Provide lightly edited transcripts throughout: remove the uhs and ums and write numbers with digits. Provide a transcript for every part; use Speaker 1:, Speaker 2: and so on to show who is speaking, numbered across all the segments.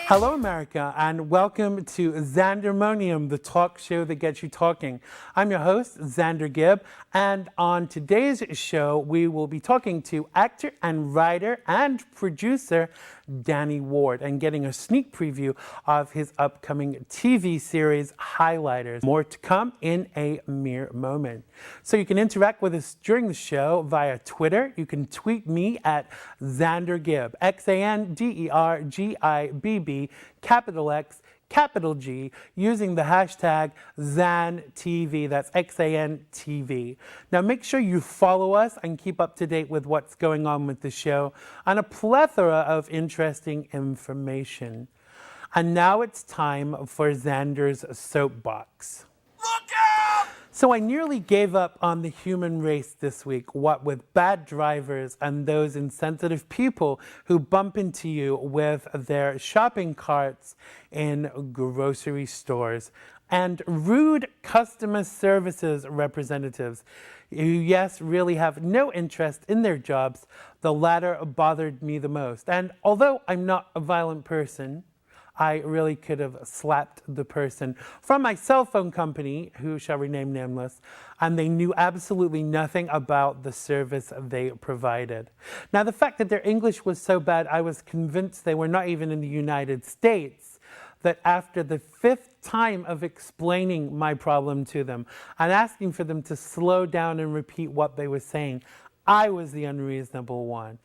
Speaker 1: Hello, America, and welcome to Xandermonium, the talk show that gets you talking. I'm your host, Xander Gibb, and on today's show, we will be talking to actor and writer and producer Danny Ward and getting a sneak preview of his upcoming TV series, Highlighters. More to come in a mere moment. So you can interact with us during the show via Twitter. You can tweet me at Xander Gibb, XanderGibb, capital X, capital G, using the hashtag XanTV. That's XanTV. Now make sure you follow us and keep up to date with what's going on with the show and a plethora of interesting information. And now it's time for Xander's soapbox. Look out! So I nearly gave up on the human race this week, what with bad drivers and those insensitive people who bump into you with their shopping carts in grocery stores, and rude customer services representatives who, yes, really have no interest in their jobs. The latter bothered me the most. And although I'm not a violent person, I really could have slapped the person from my cell phone company, who shall remain nameless, and they knew absolutely nothing about the service they provided. Now, the fact that their English was so bad, I was convinced they were not even in the United States, that after the fifth time of explaining my problem to them and asking for them to slow down and repeat what they were saying, I was the unreasonable one.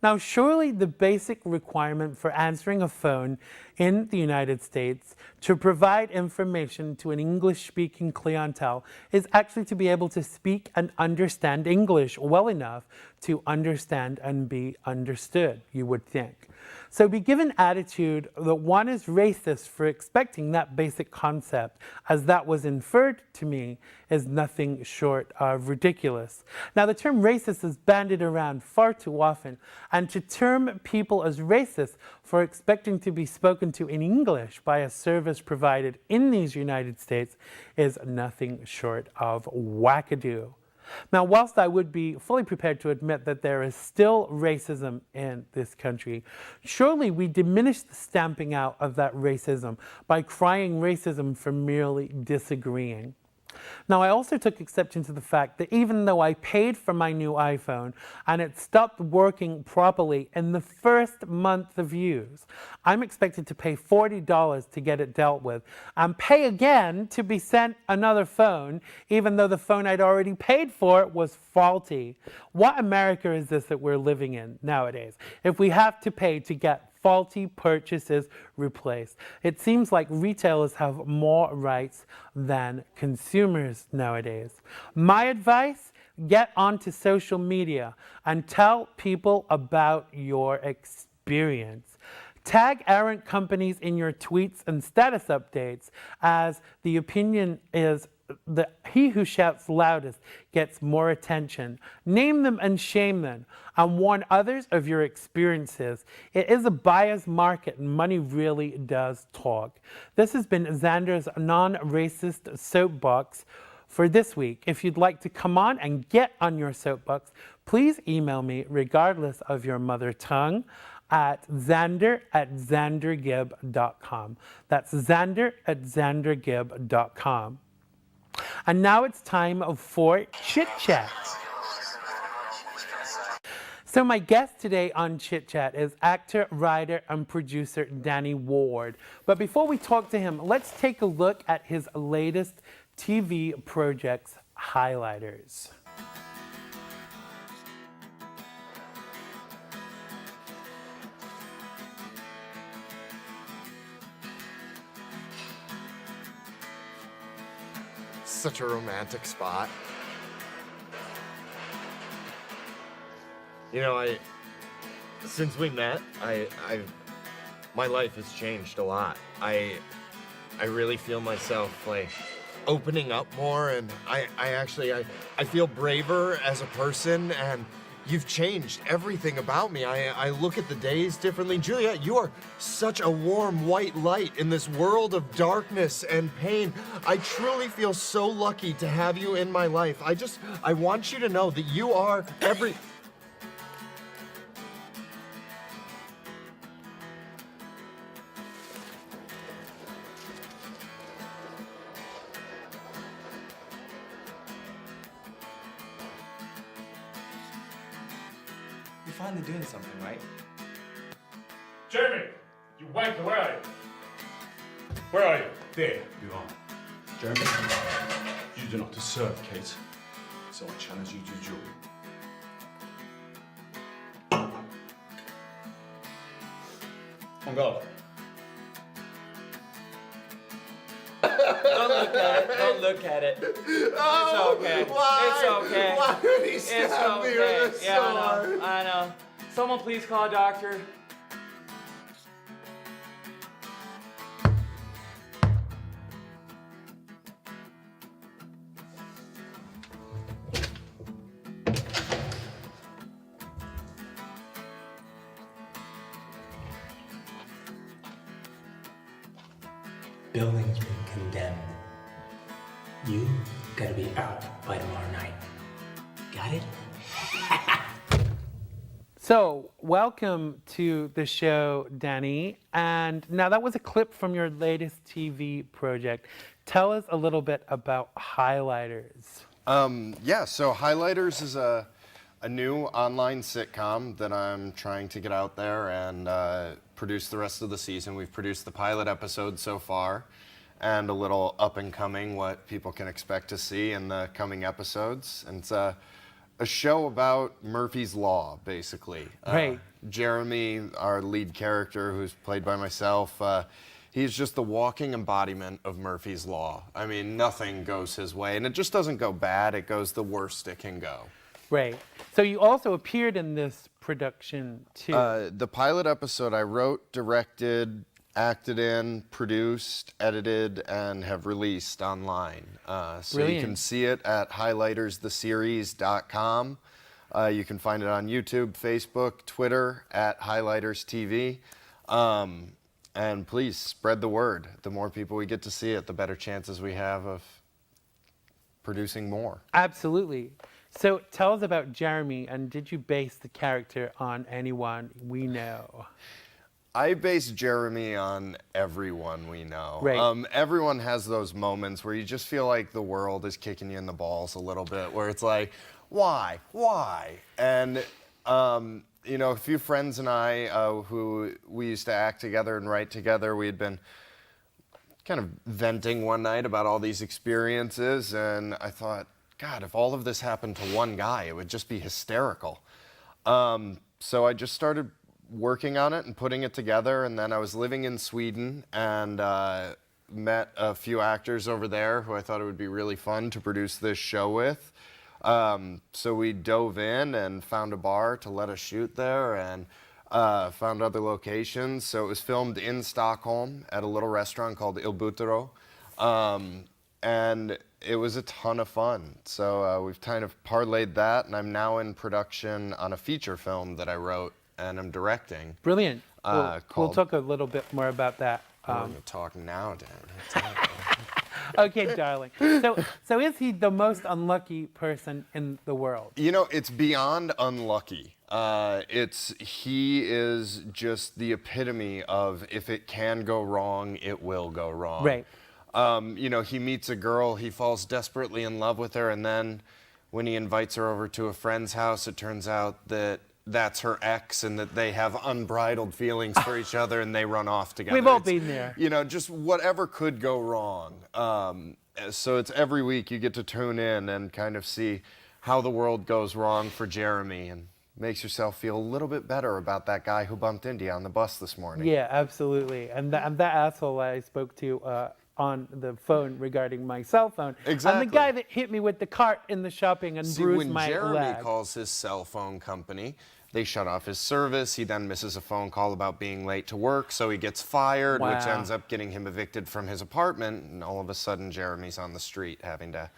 Speaker 1: Now, surely the basic requirement for answering a phone in the United States to provide information to an English-speaking clientele is actually to be able to speak and understand English well enough to understand and be understood, you would think. So be given attitude that one is racist for expecting that basic concept, as that was inferred to me, is nothing short of ridiculous. Now, the term racist is bandied around far too often, and to term people as racist for expecting to be spoken to in English by a service provided in these United States is nothing short of wackadoo. Now, whilst I would be fully prepared to admit that there is still racism in this country, surely we diminish the stamping out of that racism by crying racism for merely disagreeing. Now, I also took exception to the fact that even though I paid for my new iPhone and it stopped working properly in the first month of use, I'm expected to pay $40 to get it dealt with and pay again to be sent another phone, even though the phone I'd already paid for was faulty. What America is this that we're living in nowadays, if we have to pay to get faulty purchases replaced? It seems like retailers have more rights than consumers nowadays. My advice: get onto social media and tell people about your experience. Tag errant companies in your tweets and status updates, as the opinion is that he who shouts loudest gets more attention. Name them and shame them, and warn others of your experiences. It is a buyer's market, and money really does talk. This has been Xander's non-racist soapbox for this week. If you'd like to come on and get on your soapbox, please email me, regardless of your mother tongue, at xander@xandergibb.com. That's xander@xandergibb.com. And now it's time for Chit Chat. So my guest today on Chit Chat is actor, writer, and producer Danny Ward. But before we talk to him, let's take a look at his latest TV project's Highlighters.
Speaker 2: Such a romantic spot. You know, Since we met, my life has changed a lot. I really feel myself like opening up more, and I feel braver as a person, and you've changed everything about me. I look at the days differently. Juliet, you are such a warm white light in this world of darkness and pain. I truly feel so lucky to have you in my life. I want you to know that you are every...
Speaker 3: You're finally doing something, right?
Speaker 4: Jeremy! You wanker, where are you? Where are you?
Speaker 5: There you are. Jeremy, you do not deserve Kate, so I challenge you to a duel. On guard.
Speaker 3: Don't look at it. Don't look at it.
Speaker 2: Oh,
Speaker 3: It's okay.
Speaker 2: why?
Speaker 3: It's okay.
Speaker 2: Why would he
Speaker 3: It's
Speaker 2: stab me
Speaker 3: okay.
Speaker 2: with a
Speaker 3: Yeah,
Speaker 2: sword?
Speaker 3: I know. Someone please call a doctor.
Speaker 6: Building's been condemned. You gotta be out by tomorrow night. Got it?
Speaker 1: So, welcome to the show, Danny. And now that was a clip from your latest TV project. Tell us a little bit about Highlighters.
Speaker 2: Yeah, so Highlighters is a new online sitcom that I'm trying to get out there and produce the rest of the season. We've produced the pilot episode so far, and a little up and coming what people can expect to see in the coming episodes. And it's a show about Murphy's Law, basically.
Speaker 1: Right.
Speaker 2: Jeremy, our lead character, who's played by myself, he's just the walking embodiment of Murphy's Law. I mean, nothing goes his way, and it just doesn't go bad, it goes the worst it can go.
Speaker 1: Right. So you also appeared in this production too.
Speaker 2: The pilot episode I wrote, directed, acted in, produced, edited, and have released online. So you can
Speaker 1: Brilliant.
Speaker 2: see it at highlighterstheseries.com. You can find it on YouTube, Facebook, Twitter, at Highlighters TV. And please spread the word. The more people we get to see it, the better chances we have of producing more.
Speaker 1: Absolutely. So tell us about Jeremy, and did you base the character on anyone we know?
Speaker 2: I base Jeremy on everyone we know.
Speaker 1: Right.
Speaker 2: Everyone has those moments where you just feel like the world is kicking you in the balls a little bit, where it's like, why? And, you know, a few friends and I who we used to act together and write together, we had been kind of venting one night about all these experiences, and I thought, God, if all of this happened to one guy, it would just be hysterical. So I just started working on it and putting it together, and then I was living in Sweden and met a few actors over there who I thought it would be really fun to produce this show with. So we dove in and found a bar to let us shoot there, and found other locations. So it was filmed in Stockholm at a little restaurant called Il Butero. And it was a ton of fun. So we've kind of parlayed that, and I'm now in production on a feature film that I wrote and I'm directing.
Speaker 1: Brilliant. We'll
Speaker 2: called-
Speaker 1: talk a little bit more about that.
Speaker 2: I'm talking now, Dan.
Speaker 1: Okay, darling. So is he the most unlucky person in the world?
Speaker 2: You know, it's beyond unlucky. He is just the epitome of if it can go wrong, it will go wrong.
Speaker 1: Right.
Speaker 2: You know, he meets a girl, he falls desperately in love with her, and then when he invites her over to a friend's house, it turns out that that's her ex and that they have unbridled feelings for each other and they run off together.
Speaker 1: We've all
Speaker 2: It's,
Speaker 1: been there.
Speaker 2: You know, just whatever could go wrong. So it's every week you get to tune in and kind of see how the world goes wrong for Jeremy, and makes yourself feel a little bit better about that guy who bumped into you on the bus this morning.
Speaker 1: Yeah, absolutely. And that asshole I spoke to on the phone regarding my cell phone.
Speaker 2: Exactly.
Speaker 1: And the guy that hit me with the cart in the shopping and
Speaker 2: See,
Speaker 1: bruised
Speaker 2: when
Speaker 1: my
Speaker 2: Jeremy
Speaker 1: leg.
Speaker 2: calls his cell phone company, They shut off his service. He then misses a phone call about being late to work, so he gets fired, which
Speaker 1: Wow.
Speaker 2: ends up getting him evicted from his apartment. And all of a sudden, Jeremy's on the street having to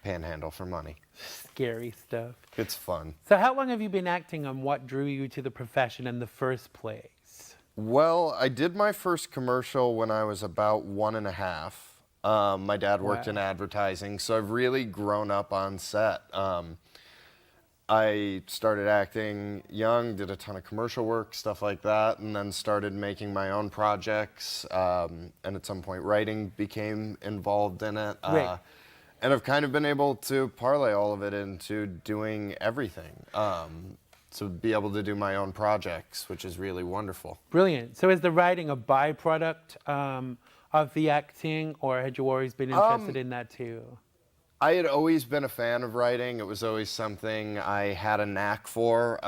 Speaker 2: panhandle for money.
Speaker 1: Scary stuff.
Speaker 2: It's fun.
Speaker 1: So how long have you been acting, and what drew you to the profession in the first place?
Speaker 2: Well, I did my first commercial when I was about 1.5. My dad worked in advertising, so I've really grown up on set. I started acting young, did a ton of commercial work, stuff like that, and then started making my own projects. And at some point, writing became involved in it.
Speaker 1: Right.
Speaker 2: And I've kind of been able to parlay all of it into doing everything. To be able to do my own projects, which is really wonderful.
Speaker 1: Brilliant. So is the writing a byproduct of the acting, or had you always been interested in that too?
Speaker 2: I had always been a fan of writing. It was always something I had a knack for,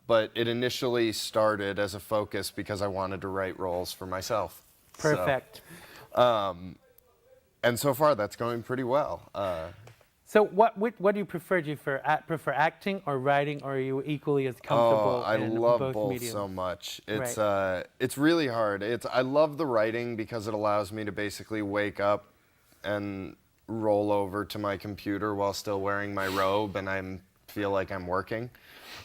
Speaker 2: but it initially started as a focus because I wanted to write roles for myself.
Speaker 1: Perfect.
Speaker 2: And so far, that's going pretty well.
Speaker 1: So what do you prefer? Do you prefer acting or writing, or are you equally as comfortable
Speaker 2: I
Speaker 1: in
Speaker 2: love
Speaker 1: both
Speaker 2: both
Speaker 1: mediums?
Speaker 2: so much. It's
Speaker 1: Right.
Speaker 2: it's really hard. I love the writing because it allows me to basically wake up and roll over to my computer while still wearing my robe, and I feel like I'm working.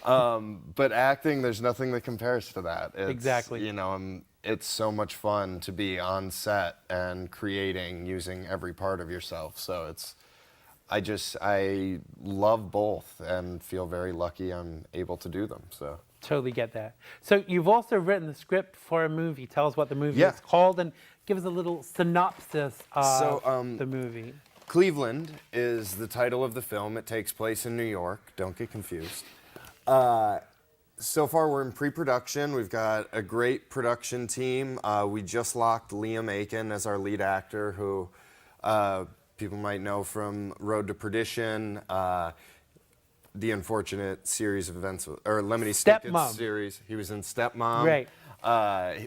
Speaker 2: But acting, there's nothing that compares to that.
Speaker 1: Exactly.
Speaker 2: You know, it's so much fun to be on set and creating using every part of yourself. So I love both and feel very lucky I'm able to do them. So
Speaker 1: Totally get that. So you've also written the script for a movie. Tell us what the movie
Speaker 2: Yeah.
Speaker 1: is called, and give us a little synopsis of
Speaker 2: So,
Speaker 1: the movie.
Speaker 2: Cleveland is the title of the film. It takes place in New York. Don't get confused. So far, we're in pre-production. We've got a great production team. We just locked Liam Aiken as our lead actor, who people might know from Road to Perdition, the unfortunate series of events, or Lemony Snicket's
Speaker 1: Stepmom.
Speaker 2: series. He was in Stepmom.
Speaker 1: Right.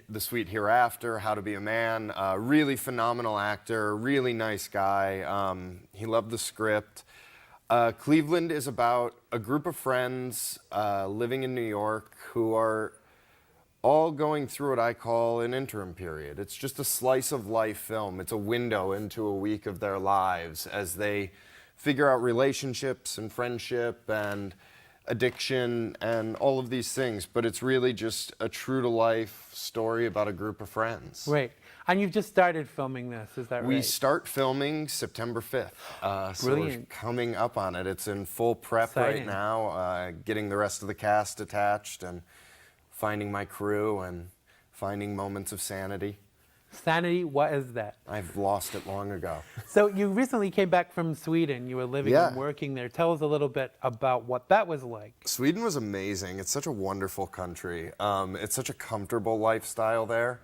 Speaker 2: The Sweet Hereafter, How to Be a Man. Really phenomenal actor, really nice guy. He loved the script. Cleveland is about a group of friends living in New York who are all going through what I call an interim period. It's just a slice of life film. It's a window into a week of their lives as they figure out relationships and friendship and addiction and all of these things. But it's really just a true to life story about a group of friends.
Speaker 1: Right. And you've just started filming this, is that right?
Speaker 2: We start filming September 5th. So we're
Speaker 1: Brilliant.
Speaker 2: coming up on it. It's in full prep
Speaker 1: Exciting.
Speaker 2: right now, getting the rest of the cast attached and finding my crew and finding moments of sanity.
Speaker 1: Sanity, what is that?
Speaker 2: I've lost it long ago.
Speaker 1: So you recently came back from Sweden. You were living and
Speaker 2: Yeah.
Speaker 1: working there. Tell us a little bit about what that was like.
Speaker 2: Sweden was amazing. It's such a wonderful country. It's such a comfortable lifestyle there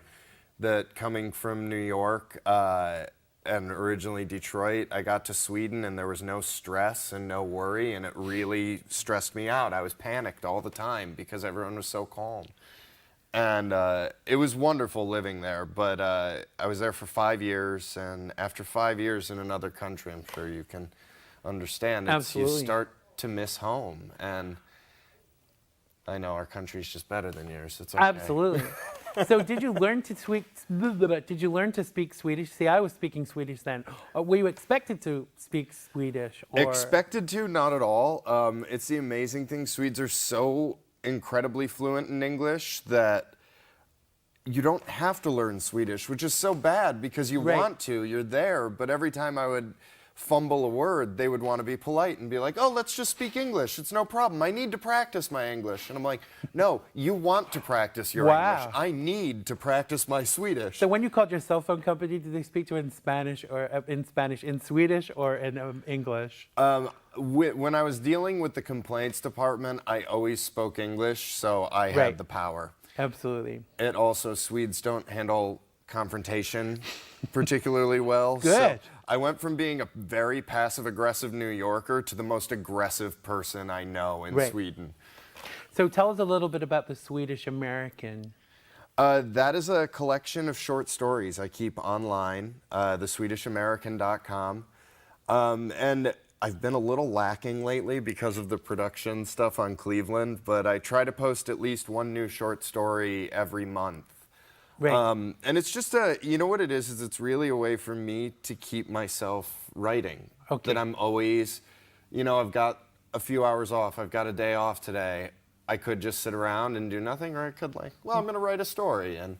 Speaker 2: that coming from New York and originally Detroit, I got to Sweden and there was no stress and no worry, and it really stressed me out. I was panicked all the time because everyone was so calm. And it was wonderful living there, but I was there for 5 years, and after 5 years in another country, I'm sure you can understand, you
Speaker 1: Absolutely.
Speaker 2: start to miss home. And I know our country's just better than yours. It's okay.
Speaker 1: Absolutely. So did you learn to speak Swedish? See, I was speaking Swedish then. Were you expected to speak Swedish? Or?
Speaker 2: Expected to, not at all. It's the amazing thing. Swedes are so incredibly fluent in English that you don't have to learn Swedish, which is so bad because you
Speaker 1: Right.
Speaker 2: want to, you're there, but every time I would fumble a word, they would want to be polite and be like, oh, let's just speak English. It's no problem. I need to practice my English. And I'm like, no, you want to practice your
Speaker 1: Wow.
Speaker 2: English. I need to practice my Swedish.
Speaker 1: So when you called your cell phone company, did they speak to it in Spanish, or in Swedish, or in English?
Speaker 2: When I was dealing with the complaints department, I always spoke English, so I had
Speaker 1: Right.
Speaker 2: the power.
Speaker 1: Absolutely.
Speaker 2: It also, Swedes don't handle confrontation particularly well.
Speaker 1: Good.
Speaker 2: So I went from being a very passive-aggressive New Yorker to the most aggressive person I know in
Speaker 1: Right.
Speaker 2: Sweden.
Speaker 1: So tell us a little bit about the Swedish American.
Speaker 2: That is a collection of short stories I keep online, theswedishamerican.com. And I've been a little lacking lately because of the production stuff on Cleveland, but I try to post at least one new short story every month.
Speaker 1: Right.
Speaker 2: And it's just you know what it is it's really a way for me to keep myself writing.
Speaker 1: Okay.
Speaker 2: That I'm always, I've got a few hours off, I've got a day off today. I could just sit around and do nothing, or I could I'm going to write a story. And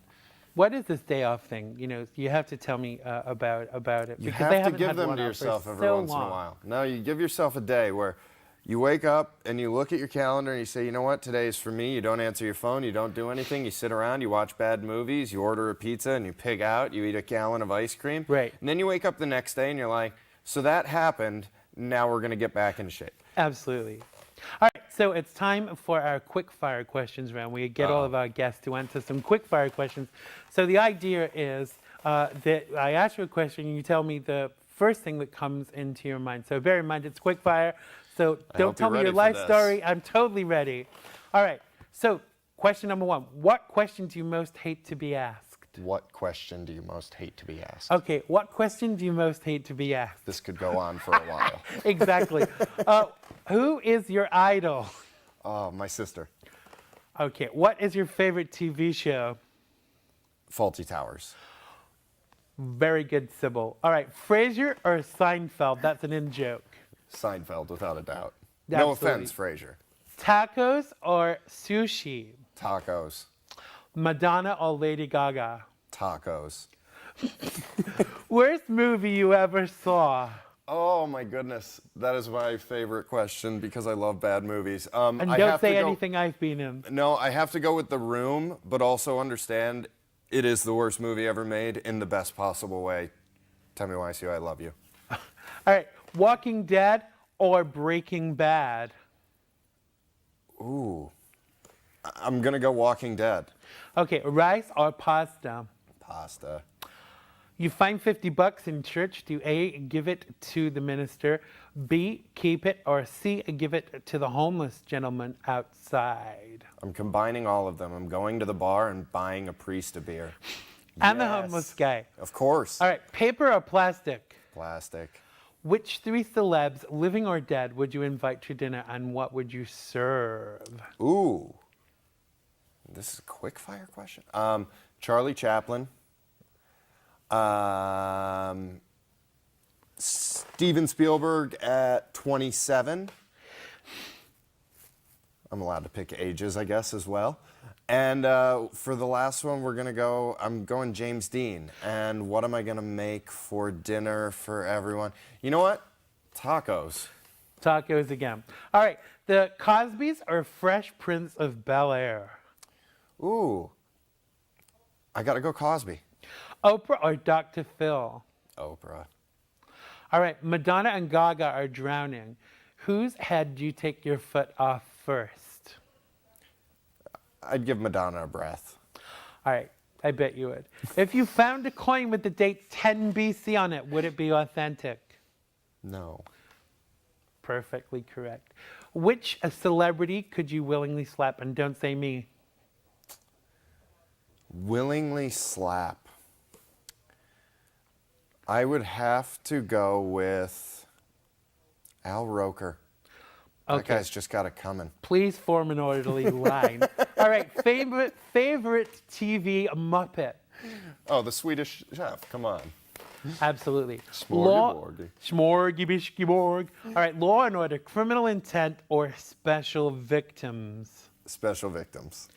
Speaker 1: What is this day off thing? You have to tell me about it.
Speaker 2: you
Speaker 1: because they
Speaker 2: have to
Speaker 1: haven't
Speaker 2: give
Speaker 1: had
Speaker 2: them
Speaker 1: one
Speaker 2: to
Speaker 1: off for
Speaker 2: yourself every
Speaker 1: so
Speaker 2: once in
Speaker 1: long.
Speaker 2: a while. No, you give yourself a day where you wake up and you look at your calendar and you say, you know what, today is for me. You don't answer your phone, you don't do anything. You sit around, you watch bad movies, you order a pizza and you pig out, you eat a gallon of ice cream.
Speaker 1: Right.
Speaker 2: And then you wake up the next day and you're like, so that happened, now we're going to get back into shape.
Speaker 1: Absolutely. All right, so it's time for our quick fire questions round. We get all of our guests to answer some quick fire questions. So the idea is that I ask you a question and you tell me the first thing that comes into your mind. So bear in mind it's quick fire. So don't
Speaker 2: hope
Speaker 1: tell
Speaker 2: you're
Speaker 1: me your
Speaker 2: ready for
Speaker 1: life
Speaker 2: this.
Speaker 1: story. I'm totally ready. All right, so question number one. What question do you most hate to be asked?
Speaker 2: What question do you most hate to be asked?
Speaker 1: Okay, what question do you most hate to be asked?
Speaker 2: This could go on for a while.
Speaker 1: Exactly. Who is your idol?
Speaker 2: Oh, my sister.
Speaker 1: Okay, what is your favorite TV show?
Speaker 2: Faulty Towers.
Speaker 1: Very good, Sybil. All right, Frasier or Seinfeld? That's an in-joke.
Speaker 2: Seinfeld, without a doubt.
Speaker 1: Absolutely.
Speaker 2: No offense, Frasier.
Speaker 1: Tacos or sushi?
Speaker 2: Tacos.
Speaker 1: Madonna or Lady Gaga?
Speaker 2: Tacos.
Speaker 1: Worst movie you ever saw?
Speaker 2: Oh my goodness, that is my favorite question because I love bad movies.
Speaker 1: And
Speaker 2: I
Speaker 1: don't
Speaker 2: have
Speaker 1: say
Speaker 2: to go-
Speaker 1: anything I've been in.
Speaker 2: No, I have to go with The Room, but also understand it is the worst movie ever made in the best possible way. Tell me why I see I love you.
Speaker 1: All right, Walking Dead or Breaking Bad?
Speaker 2: Ooh, I'm gonna go Walking Dead.
Speaker 1: Okay, rice or pasta?
Speaker 2: Pasta.
Speaker 1: You find $50 in church. Do A, give it to the minister, B, keep it, or C, give it to the homeless gentleman outside?
Speaker 2: I'm combining all of them. I'm going to the bar and buying a priest a beer.
Speaker 1: And the
Speaker 2: Yes.
Speaker 1: homeless guy.
Speaker 2: Of course.
Speaker 1: All right, paper or plastic?
Speaker 2: Plastic.
Speaker 1: Which three celebs, living or dead, would you invite to dinner and what would you serve?
Speaker 2: Ooh. This is a quick fire question. Charlie Chaplin. Steven Spielberg at 27. I'm allowed to pick ages, I guess, as well. And for the last one, I'm going James Dean. And what am I going to make for dinner for everyone? You know what? Tacos.
Speaker 1: Tacos again. All right, the Cosbys or Fresh Prince of Bel-Air?
Speaker 2: Ooh. I got to go Cosby.
Speaker 1: Oprah or Dr. Phil?
Speaker 2: Oprah.
Speaker 1: All right, Madonna and Gaga are drowning. Whose head do you take your foot off first?
Speaker 2: I'd give Madonna a breath.
Speaker 1: All right, I bet you would. If you found a coin with the date 10 BC on it, would it be authentic?
Speaker 2: No.
Speaker 1: Perfectly correct. Which celebrity could you willingly slap? And don't say me.
Speaker 2: Willingly slap. I would have to go with Al Roker. That
Speaker 1: Okay.
Speaker 2: guy's just got it coming.
Speaker 1: Please form an orderly line. All right, favorite TV Muppet?
Speaker 2: Oh, the Swedish chef. Come on.
Speaker 1: Absolutely.
Speaker 2: Smorgy-borgy.
Speaker 1: Smorgy-bishky-borg. All right, Law and Order, Criminal Intent, or Special Victims?
Speaker 2: Special victims.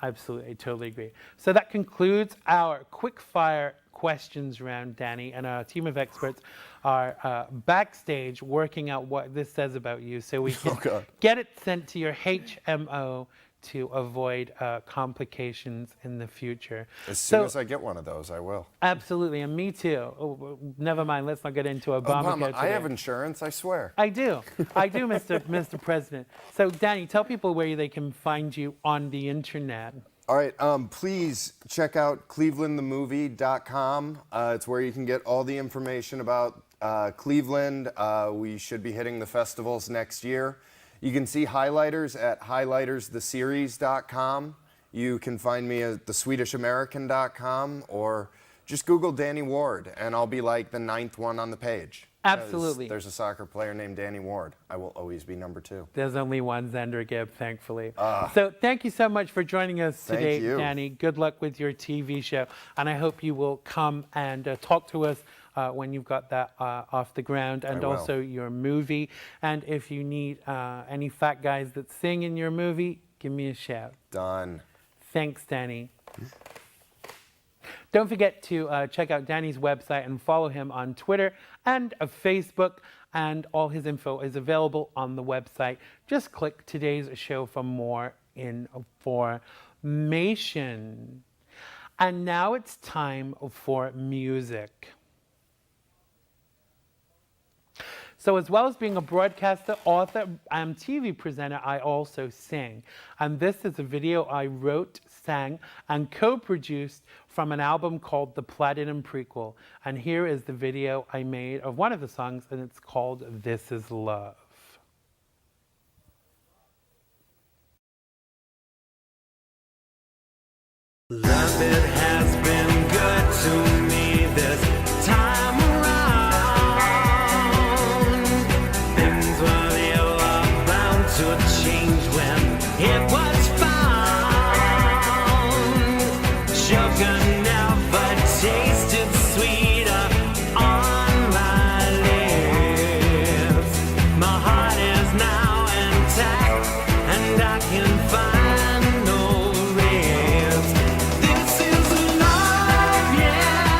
Speaker 1: Absolutely, I totally agree. So that concludes our quick fire questions round, Danny, and our team of experts are backstage working out what this says about you so we can get it sent to your HMO to avoid complications in the future.
Speaker 2: As soon as I get one of those, I will.
Speaker 1: Absolutely, and me too. Oh, never mind, let's not get into Obamacare
Speaker 2: Obama,
Speaker 1: today.
Speaker 2: I have insurance, I swear.
Speaker 1: I do, Mr. President. So, Danny, tell people where they can find you on the internet.
Speaker 2: All right, please check out clevelandthemovie.com. It's where you can get all the information about Cleveland. We should be hitting the festivals next year. You can see highlighters at highlighterstheseries.com. You can find me at theswedishamerican.com or just Google Danny Ward and I'll be like the 9th one on the page.
Speaker 1: Absolutely.
Speaker 2: There's a soccer player named Danny Ward. I will always be number 2.
Speaker 1: There's only one Xander Gibb, thankfully. So thank you so much for joining us today,
Speaker 2: you.
Speaker 1: Danny. Good luck with your TV show. And I hope you will come and talk to us when you've got that off the ground, and
Speaker 2: I will.
Speaker 1: also your movie. And if you need any fat guys that sing in your movie, give me a shout.
Speaker 2: Done.
Speaker 1: Thanks, Danny. Don't forget to check out Danny's website and follow him on Twitter and Facebook, and all his info is available on the website. Just click today's show for more information. And now it's time for music. So as well as being a broadcaster, author, and TV presenter, I also sing. And this is a video I wrote, sang, and co-produced from an album called The Platinum Prequel. And here is the video I made of one of the songs, and it's called This Is Love. Love, it has been good to me this time around. Things were they were bound to change when it was found. Sugar never tasted sweeter on my lips. My heart is now intact, and I can find no rest. This is love, yeah.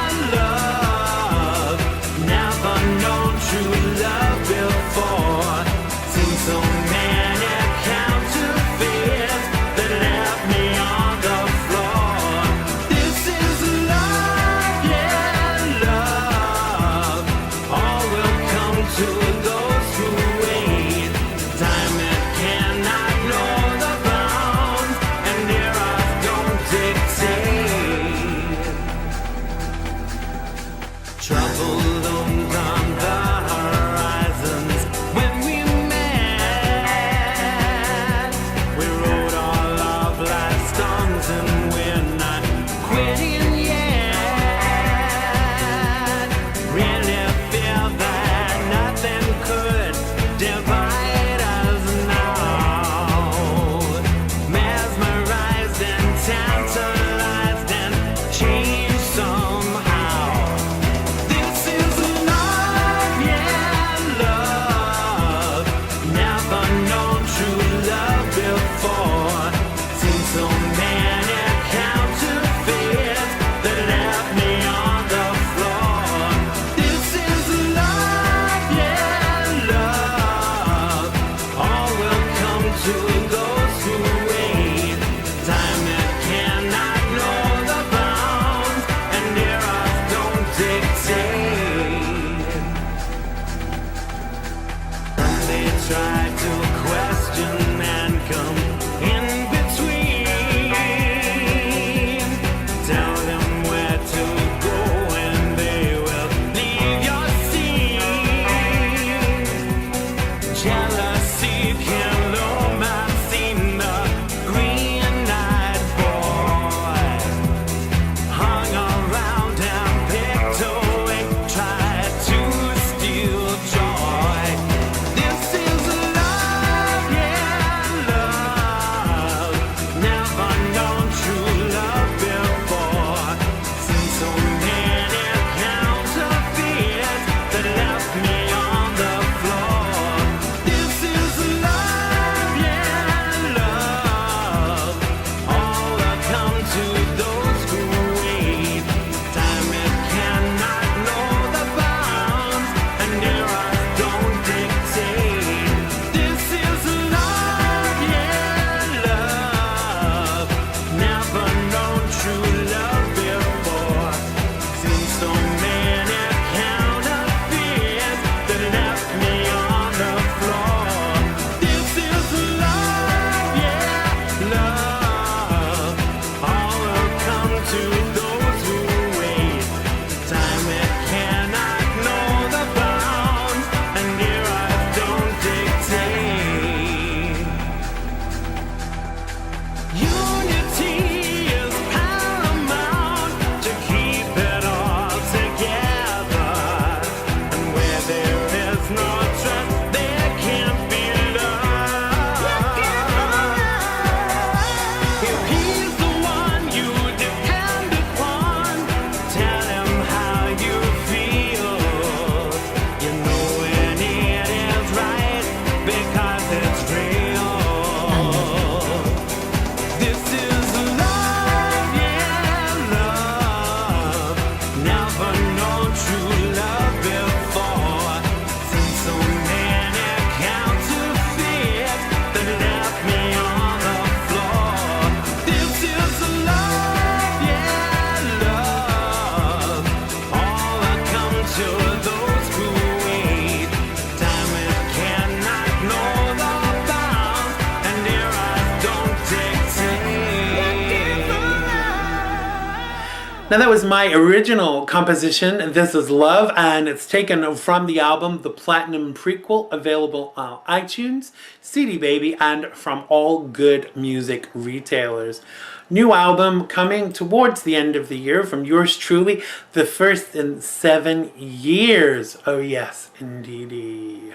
Speaker 1: Now that was my original composition, This Is Love, and it's taken from the album The Platinum Prequel, available on iTunes, CD Baby, and from all good music retailers. New album coming towards the end of the year from yours truly, the first in 7 years. Oh yes, indeedy.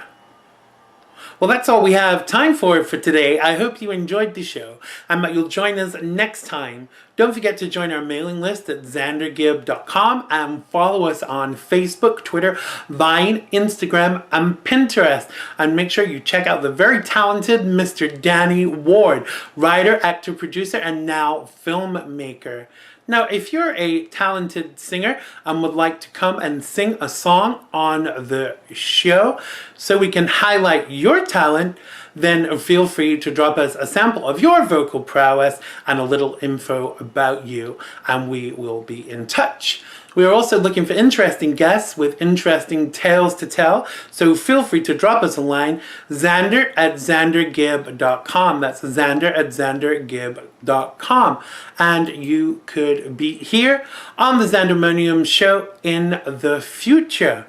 Speaker 1: Well, that's all we have time for today. I hope you enjoyed the show and that you'll join us next time. Don't forget to join our mailing list at xandergibb.com and follow us on Facebook, Twitter, Vine, Instagram, and Pinterest. And make sure you check out the very talented Mr. Danny Ward, writer, actor, producer, and now filmmaker. Now, if you're a talented singer and would like to come and sing a song on the show so we can highlight your talent, then feel free to drop us a sample of your vocal prowess and a little info about you, and we will be in touch. We are also looking for interesting guests with interesting tales to tell, so feel free to drop us a line, Xander at xandergibb.com. That's Xander at xandergibb.com. And you could be here on the Xandermonium Show in the future.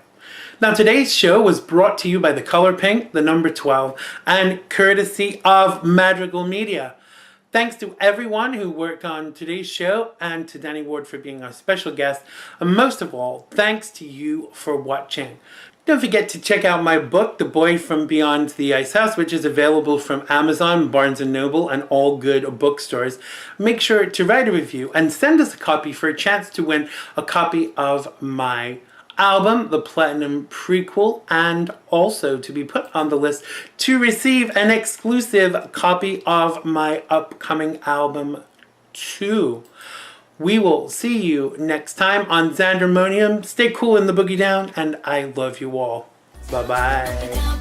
Speaker 1: Now, today's show was brought to you by the color pink, the number 12, and courtesy of Madrigal Media. Thanks to everyone who worked on today's show and to Danny Ward for being our special guest. And most of all, thanks to you for watching. Don't forget to check out my book, The Boy from Beyond the Ice House, which is available from Amazon, Barnes & Noble, and all good bookstores. Make sure to write a review and send us a copy for a chance to win a copy of my album, The Platinum Prequel, and also to be put on the list to receive an exclusive copy of my upcoming album too. We will see you next time on Xandermonium. Stay cool in the boogie down, and I love you all. Bye-bye.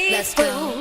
Speaker 7: Let's go.